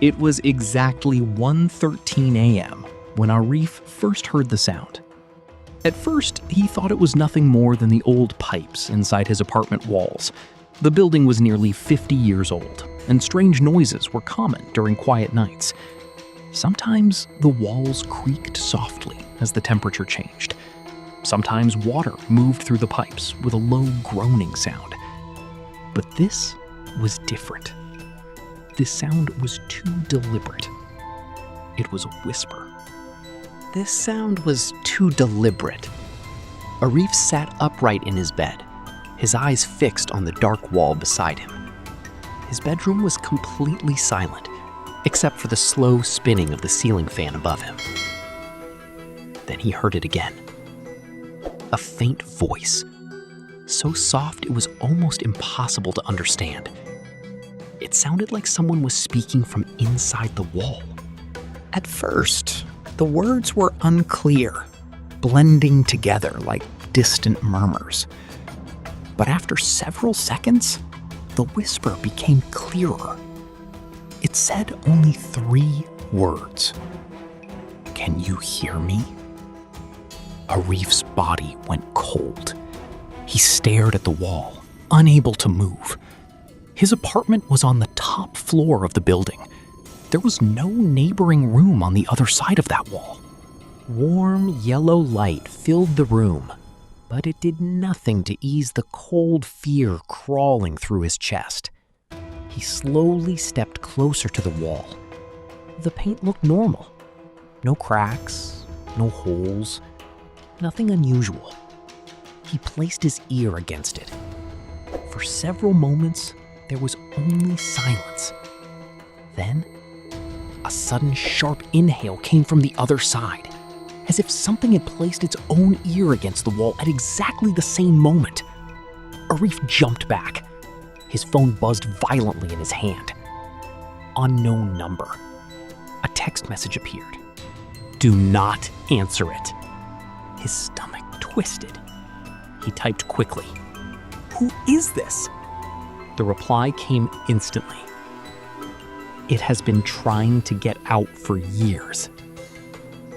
It was exactly 1:13 a.m. when Arif first heard the sound. At first, he thought it was nothing more than the old pipes inside his apartment walls. The building was nearly 50 years old, and strange noises were common during quiet nights. Sometimes the walls creaked softly as the temperature changed. Sometimes water moved through the pipes with a low groaning sound. But this was different. This sound was too deliberate. It was a whisper. This sound was too deliberate. Arif sat upright in his bed, his eyes fixed on the dark wall beside him. His bedroom was completely silent, except for the slow spinning of the ceiling fan above him. Then he heard it again. A faint voice, so soft it was almost impossible to understand. It sounded like someone was speaking from inside the wall. At first, the words were unclear, blending together like distant murmurs. But after several seconds, the whisper became clearer. It said only 3 words. "Can you hear me?" Arif's body went cold. He stared at the wall, unable to move. His apartment was on the top floor of the building. There was no neighboring room on the other side of that wall. Warm yellow light filled the room, but it did nothing to ease the cold fear crawling through his chest. He slowly stepped closer to the wall. The paint looked normal. No cracks, no holes, nothing unusual. He placed his ear against it. For several moments, there was only silence. Then, a sudden sharp inhale came from the other side, as if something had placed its own ear against the wall at exactly the same moment. Arif jumped back. His phone buzzed violently in his hand. Unknown number. A text message appeared. "Do not answer it." His stomach twisted. He typed quickly, "Who is this?" The reply came instantly. "It has been trying to get out for years."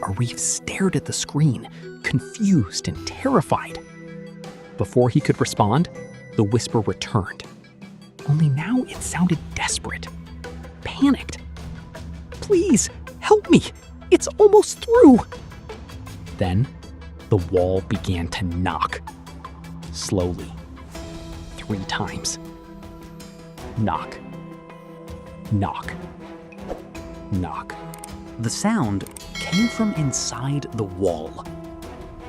Arif stared at the screen, confused and terrified. Before he could respond, the whisper returned. Only now it sounded desperate, panicked. "Please, help me! It's almost through!" Then, the wall began to knock. Slowly. 3 times. Knock. Knock. Knock. The sound came from inside the wall.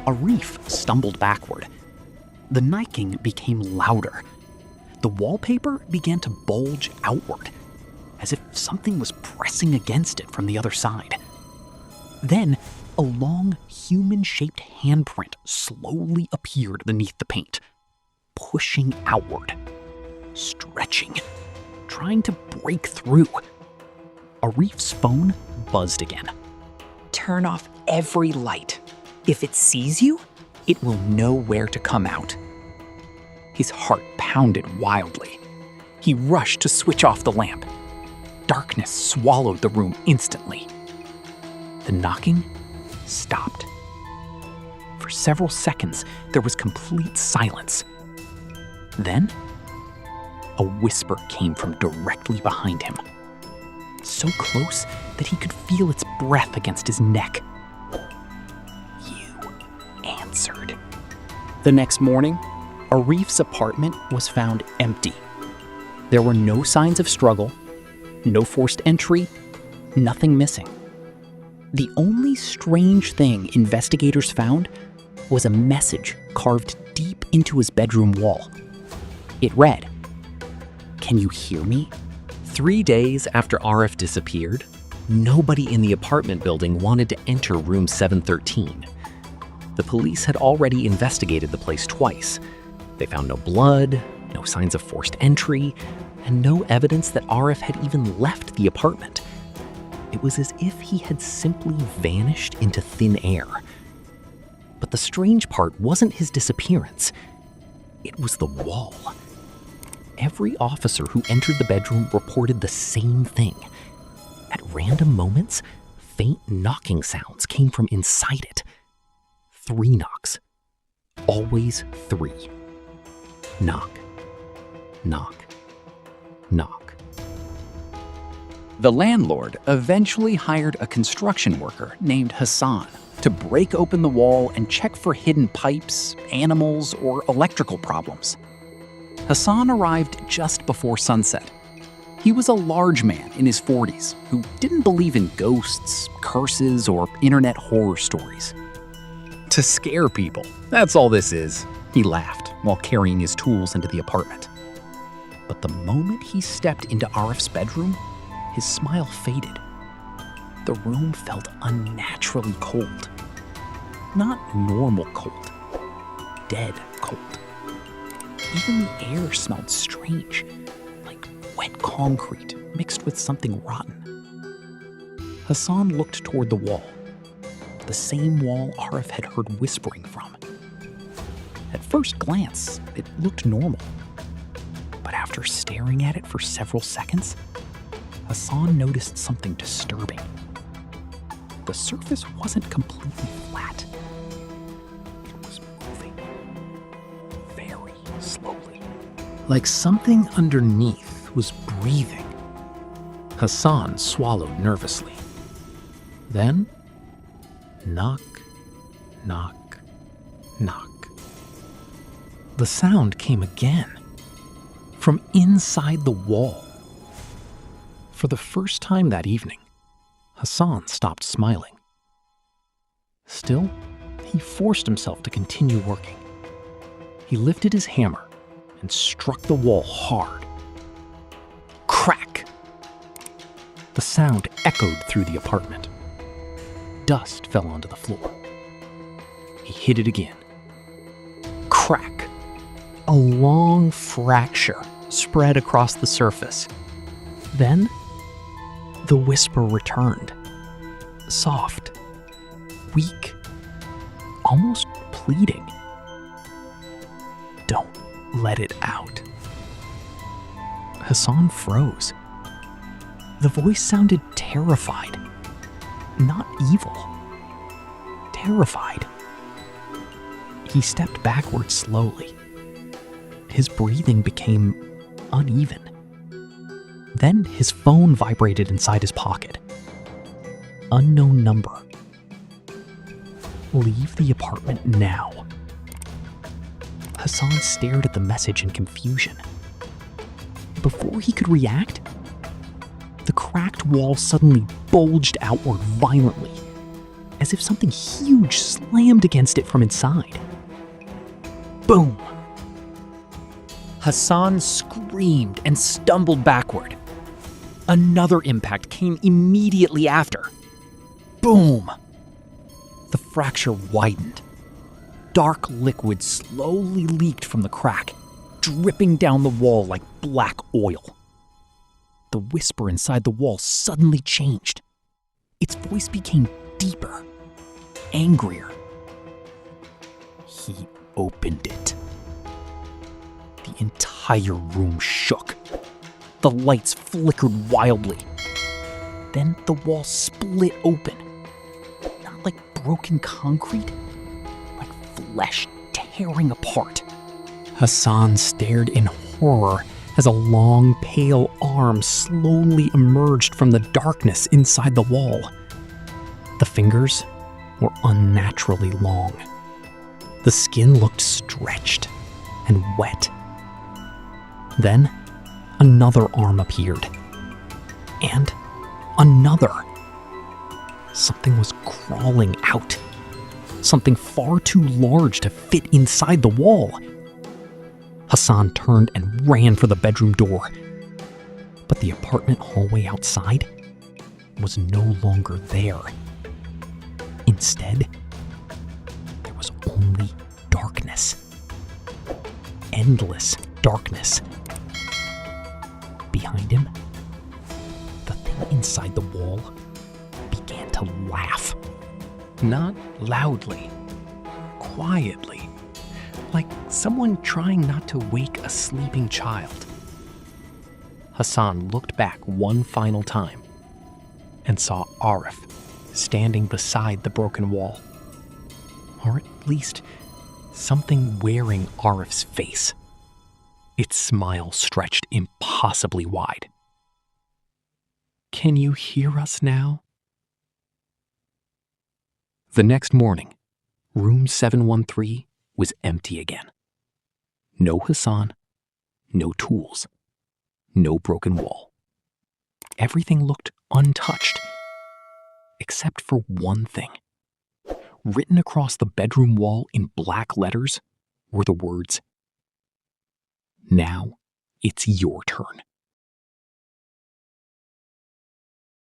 Arif stumbled backward. The knocking became louder. The wallpaper began to bulge outward, as if something was pressing against it from the other side. Then, a long, human-shaped handprint slowly appeared beneath the paint, pushing outward, stretching, trying to break through. Arif's phone buzzed again. "Turn off every light. If it sees you, it will know where to come out." His heart pounded wildly. He rushed to switch off the lamp. Darkness swallowed the room instantly. The knocking stopped. For several seconds, there was complete silence. Then, a whisper came from directly behind him, so close that he could feel its breath against his neck. "You answered." The next morning, Arif's apartment was found empty. There were no signs of struggle, no forced entry, nothing missing. The only strange thing investigators found was a message carved deep into his bedroom wall. It read, "Can you hear me?" 3 days after Arif disappeared, nobody in the apartment building wanted to enter room 713. The police had already investigated the place twice. They found no blood, no signs of forced entry, and no evidence that Arif had even left the apartment. It was as if he had simply vanished into thin air. But the strange part wasn't his disappearance. It was the wall. Every officer who entered the bedroom reported the same thing. random moments, faint knocking sounds came from inside it. 3 knocks. Always 3. Knock, knock, knock. The landlord eventually hired a construction worker named Hassan to break open the wall and check for hidden pipes, animals, or electrical problems. Hassan arrived just before sunset. He was a large man in his 40s who didn't believe in ghosts, curses, or internet horror stories. To scare people, that's all this is, he laughed while carrying his tools into the apartment. But the moment he stepped into Arif's bedroom, his smile faded. The room felt unnaturally cold. Not normal cold, dead cold. Even the air smelled strange, like wet concrete mixed with something rotten. Hassan looked toward the wall, the same wall Arif had heard whispering from. At first glance, it looked normal. But after staring at it for several seconds, Hassan noticed something disturbing. The surface wasn't completely flat. It was moving very slowly, like something underneath was breathing. Hassan swallowed nervously. Then, knock, knock, knock. The sound came again, from inside the wall. For the first time that evening, Hassan stopped smiling. Still, he forced himself to continue working. He lifted his hammer and struck the wall hard. Crack! The sound echoed through the apartment. Dust fell onto the floor. He hit it again. Crack! A long fracture spread across the surface. Then, the whisper returned. Soft, weak, almost pleading. Don't let it out. Hassan froze. The voice sounded terrified. Not evil. Terrified. He stepped backward slowly. His breathing became uneven. Then his phone vibrated inside his pocket. Unknown number. Leave the apartment now. Hassan stared at the message in confusion. Before he could react, the cracked wall suddenly bulged outward violently, as if something huge slammed against it from inside. Boom! Hassan screamed and stumbled backward. Another impact came immediately after. Boom! The fracture widened. Dark liquid slowly leaked from the crack, dripping down the wall like black oil. The whisper inside the wall suddenly changed. Its voice became deeper, angrier. He opened it. The entire room shook. The lights flickered wildly. Then the wall split open. Not like broken concrete, like flesh tearing apart. Hassan stared in horror as a long, pale arm slowly emerged from the darkness inside the wall. The fingers were unnaturally long. The skin looked stretched and wet. Then, another arm appeared. And another. Something was crawling out. Something far too large to fit inside the wall. Hassan turned and ran for the bedroom door. But the apartment hallway outside was no longer there. Instead, there was only darkness. Endless darkness. Behind him, the thing inside the wall began to laugh. Not loudly, quietly, like someone trying not to wake a sleeping child. Hassan looked back one final time, and saw Arif standing beside the broken wall. Or at least something wearing Arif's face. Its smile stretched impossibly wide. "Can you hear us now?" The next morning, room 713 was empty again. No Hassan, no tools, no broken wall. Everything looked untouched, except for one thing. Written across the bedroom wall in black letters were the words, "Now it's your turn."